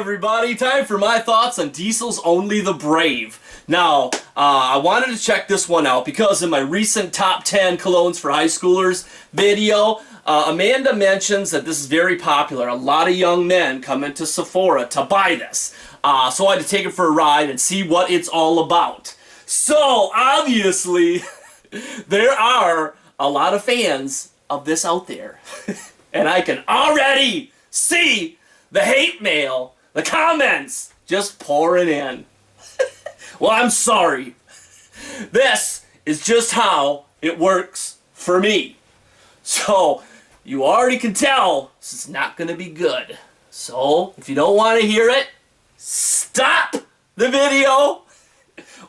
everybody, time for my thoughts on Diesel's Only the Brave. Now, I wanted to check this one out because in my recent top 10 colognes for high schoolers video, Amanda mentions that this is very popular. A lot of young men come into Sephora to buy this. So I had to take it for a ride and see what it's all about. So, obviously, there are a lot of fans of this out there. And I can already see the hate mail, the comments, just pouring in. Well, I'm sorry. This is just how it works for me. So, you already can tell this is not going to be good. So, if you don't want to hear it, stop the video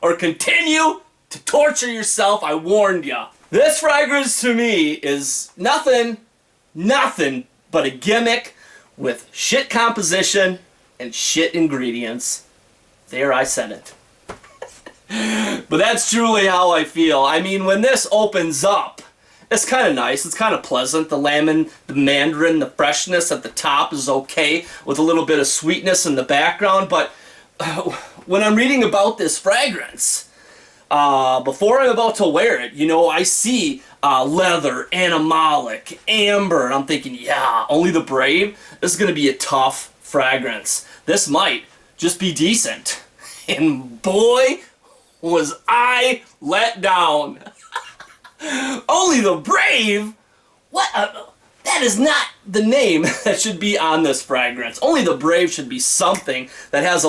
or continue to torture yourself. I warned you. This fragrance to me is nothing but a gimmick with shit composition and shit ingredients. There, I said it. But that's truly how I feel. I mean, when this opens up, it's kind of nice. It's kind of pleasant. The lemon, the mandarin, the freshness at the top is okay with a little bit of sweetness in the background. But when I'm reading about this fragrance, before I'm about to wear it, you know, I see leather, animalic, amber, and I'm thinking, yeah, Only the Brave, this is going to be a tough fragrance. This might just be decent. And boy, was I let down. Only the Brave? That is not the name that should be on this fragrance. Only the Brave should be something that has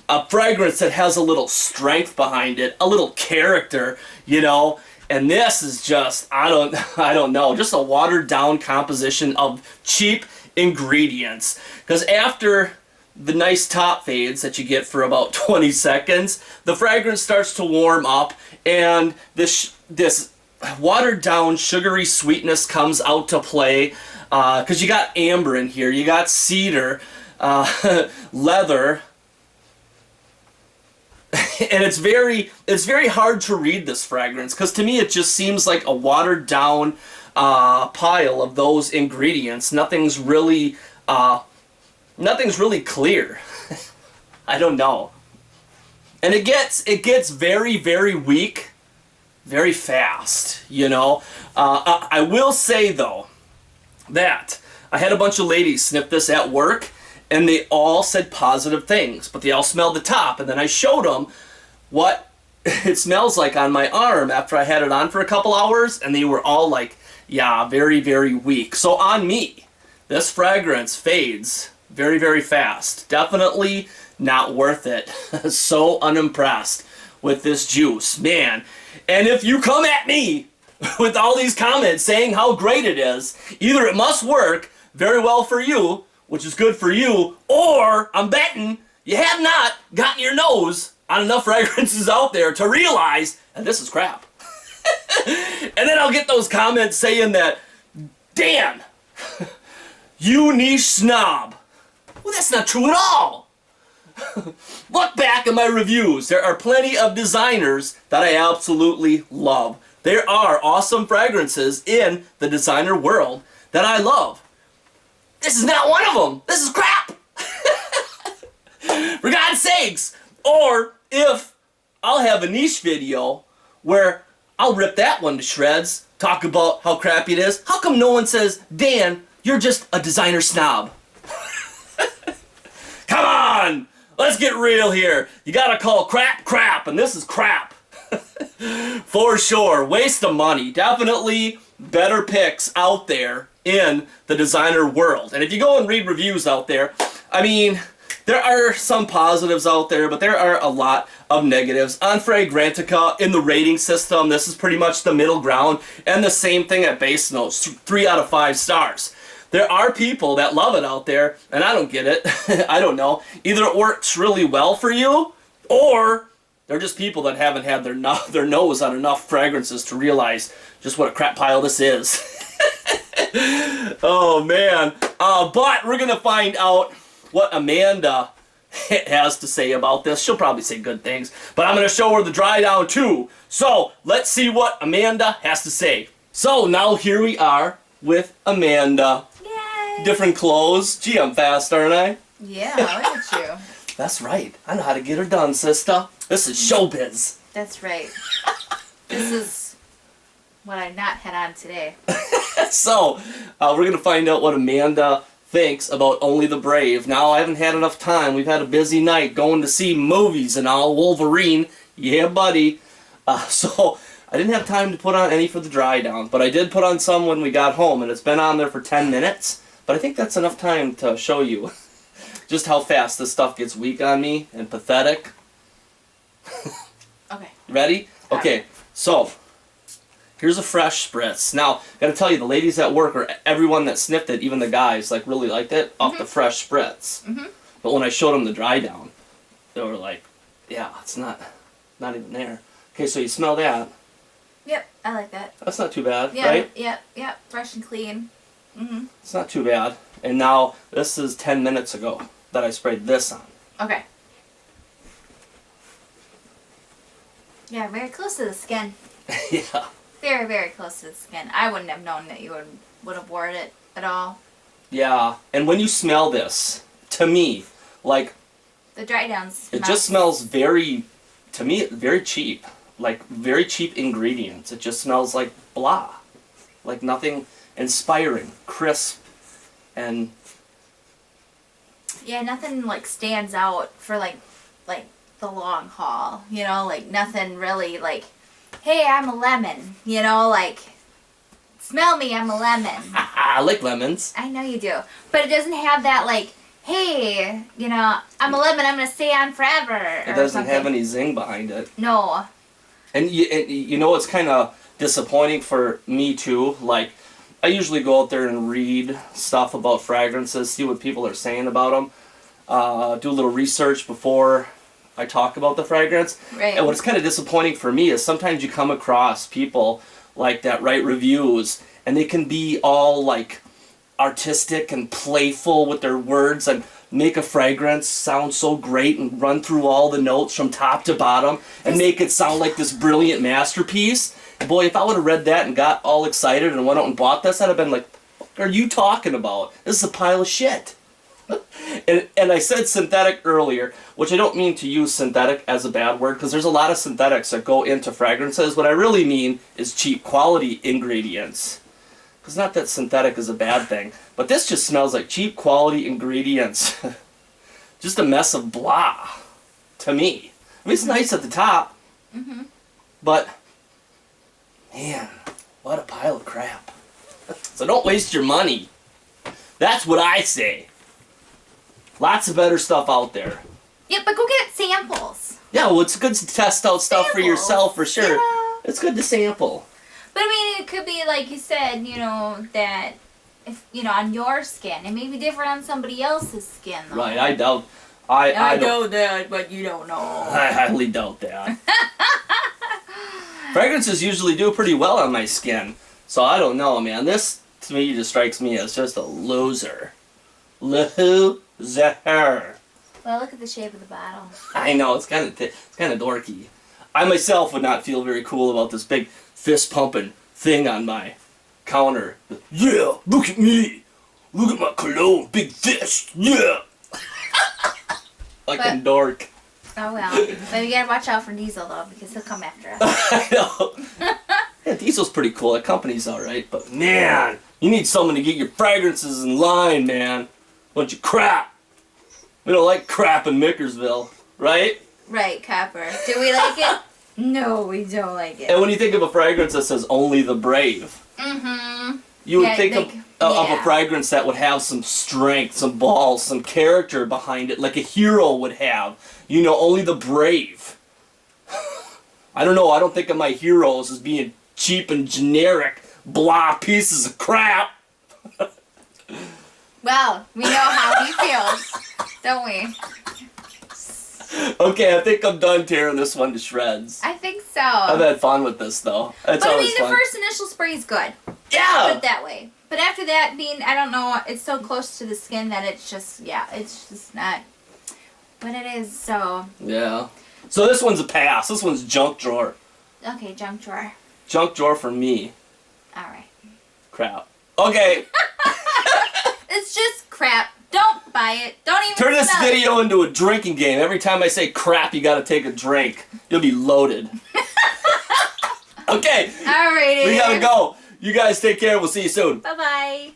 a fragrance that has a little strength behind it, a little character, you know. And this is just, I don't know, just a watered down composition of cheap ingredients. Because after the nice top fades that you get for about 20 seconds, the fragrance starts to warm up and this watered down sugary sweetness comes out to play. Because you got amber in here, you got cedar, leather. And it's very hard to read this fragrance because to me it just seems like a watered down pile of those ingredients. Nothing's really clear. I don't know. And it gets very, very weak, very fast. You know. I will say though that I had a bunch of ladies sniff this at work. And they all said positive things, but they all smelled the top. And then I showed them what it smells like on my arm after I had it on for a couple hours, and they were all like, yeah, very, very weak. So on me, this fragrance fades very, very fast. Definitely not worth it. So unimpressed with this juice, man. And if you come at me with all these comments saying how great it is, either it must work very well for you, which is good for you, or I'm betting you have not gotten your nose on enough fragrances out there to realize that this is crap. And then I'll get those comments saying that, Dan, you niche snob. Well, that's not true at all. Look back at my reviews. There are plenty of designers that I absolutely love. There are awesome fragrances in the designer world that I love. This is not one of them. This is crap. For God's sakes. Or if I'll have a niche video where I'll rip that one to shreds, talk about how crappy it is. How come no one says, Dan, you're just a designer snob? Come on. Let's get real here. You gotta call crap crap, and this is crap. For sure. Waste of money. Definitely better picks out there in the designer world. And if you go and read reviews out there, I mean, there are some positives out there, but there are a lot of negatives. On Fragranctica, in the rating system, this is pretty much the middle ground, and the same thing at base notes, 3 out of 5 stars. There are people that love it out there, and I don't get it. I don't know. Either it works really well for you, or they're just people that haven't had their nose on enough fragrances to realize just what a crap pile this is. Oh man. But we're gonna find out what Amanda has to say about this. She'll probably say good things, but I'm gonna show her the dry down too. So let's see what Amanda has to say. So now here we are with Amanda. Yay! Different clothes. Gee, I'm fast, aren't I? Yeah, look at you. That's right. I know how to get her done, sister. This is showbiz. That's right. This is what I not had on today. So, we're going to find out what Amanda thinks about Only the Brave. Now, I haven't had enough time. We've had a busy night going to see movies and all. Wolverine. Yeah, buddy. So, I didn't have time to put on any for the dry down, but I did put on some when we got home, and it's been on there for 10 minutes. But I think that's enough time to show you just how fast this stuff gets weak on me and pathetic. Okay. Ready? Okay, so here's a fresh spritz. Now, gotta tell you, the ladies at work, or everyone that sniffed it, even the guys, like really liked it off the fresh spritz. But when I showed them the dry down, they were like, yeah, it's not even there. Okay, so you smell that. Yep, I like that. That's not too bad, Yep, right? Yep, fresh and clean. It's not too bad. And now, this is 10 minutes ago that I sprayed this on. Okay. Yeah, very close to the skin. Yeah. Very, very close to the skin. I wouldn't have known that you would have worn it at all. Yeah, and when you smell this, to me, like, The dry downs. it just smells very, to me, very cheap. Like, very cheap ingredients. It just smells like blah. Like nothing inspiring, crisp, and... Yeah, nothing like stands out for like the long haul. You know, like nothing really like, hey, I'm a lemon. You know, like, smell me, I'm a lemon. I like lemons. I know you do. But it doesn't have that like, hey, you know, I'm a lemon, I'm going to stay on forever. It doesn't have any zing behind it. No. And you know it's kind of disappointing for me too. Like, I usually go out there and read stuff about fragrances, see what people are saying about them, do a little research before I talk about the fragrance. Right. And what's kind of disappointing for me is sometimes you come across people like that write reviews, and they can be all like artistic and playful with their words and make a fragrance sound so great and run through all the notes from top to bottom and make it sound like this brilliant masterpiece. And boy, if I would have read that and got all excited and went out and bought this, I'd have been like, what are you talking about? This is a pile of shit. And I said synthetic earlier, which I don't mean to use synthetic as a bad word, because there's a lot of synthetics that go into fragrances. What I really mean is cheap quality ingredients. Because not that synthetic is a bad thing, but this just smells like cheap quality ingredients. Just a mess of blah, to me. I mean, it's nice at the top, but, man, what a pile of crap. So don't waste your money. That's what I say. Lots of better stuff out there. Yeah, but go get samples. Yeah, well, it's good to test out stuff for yourself, for sure. Yeah. It's good to sample. But I mean, it could be like you said, you know, that if you know on your skin, it may be different on somebody else's skin. Though. Right, I doubt. I know that, but you don't know. I highly doubt that. Fragrances usually do pretty well on my skin, so I don't know, man. This to me just strikes me as just a loser. Loser. Well, look at the shape of the bottle. I know it's kind of dorky. I myself would not feel very cool about this big fist pumping thing on my counter. Yeah, look at me. Look at my cologne, big fist. Yeah. Like a dork. Oh well, but we gotta watch out for Diesel though, because he'll come after us. I know. Yeah, Diesel's pretty cool. That company's alright, but man, you need someone to get your fragrances in line, man. Bunch of crap. We don't like crap in Mickersville, right? Right, Copper. Do we like it? No, we don't like it. And when you think of a fragrance that says only the brave, you would think of a fragrance that would have some strength, some balls, some character behind it, like a hero would have. You know, only the brave. I don't know, I don't think of my heroes as being cheap and generic, blah pieces of crap. Well, we know how he feels, don't we? Okay, I think I'm done tearing this one to shreds. I think so. I've had fun with this, though. It's but I always mean, the fun. first initial spray is good. Yeah! Put it that way. But after that, I don't know, it's so close to the skin that it's just, it's just not what it is, so. Yeah. So this one's a pass. This one's junk drawer. Okay, junk drawer. Junk drawer for me. Alright. Crap. Okay. It's just crap. Don't buy buy it. Don't even Turn this smell it. video into a drinking game. Every time I say crap, you gotta take a drink. You'll be loaded. Okay. Alrighty. We gotta go. You guys take care. We'll see you soon. Bye-bye.